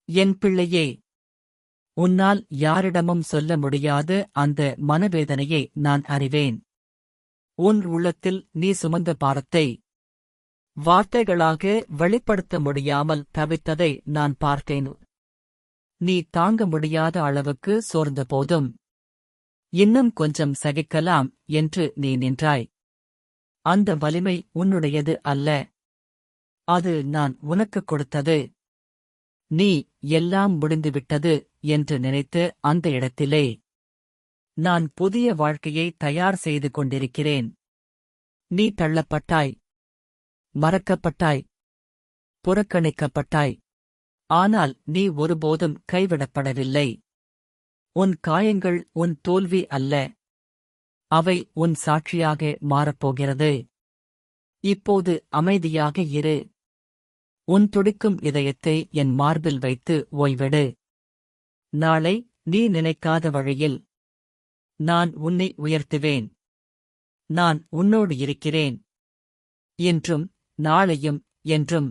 என் பிள்ளையே, உன்னால் யாரிடமும் சொல்ல முடியாத அந்த மனவேதனையை நான் அறிவேன். உன் உள்ளத்தில் நீ சுமந்த பாரத்தை வார்த்தைகளாக வெளிப்படுத்த முடியாமல் தவித்ததை நான் பார்த்தேன். நீ தாங்க முடியாத அளவுக்கு சோர்ந்தபோதும் இன்னும் கொஞ்சம் சகிக்கலாம் என்று நீ நின்றாய். அந்த வலிமை உன்னுடையது அல்ல, அது நான் உனக்குக் கொடுத்தது. நீ எல்லாம் முடிந்துவிட்டது என்று நினைத்து அந்த இடத்திலே நான் புதிய வாழ்க்கையை தயார் செய்து கொண்டிருக்கிறேன். நீ தள்ளப்பட்டாய், மறக்கப்பட்டாய், புறக்கணிக்கப்பட்டாய். ஆனால் நீ ஒருபோதும் கைவிடப்படவில்லை. உன் காயங்கள் உன் தோல்வி அல்ல, அவை உன் சாட்சியாக மாறப்போகிறது. இப்போது அமைதியாக இரு. உன் துடிக்கும் இதயத்தை என் மார்பில் வைத்து ஓய்வெடு. நாளை நீ நினைக்காத வழியில் நான் உன்னை உயர்த்துவேன். நான் உன்னோடு இருக்கிறேன். இன்றும் நாளையும் என்றும்.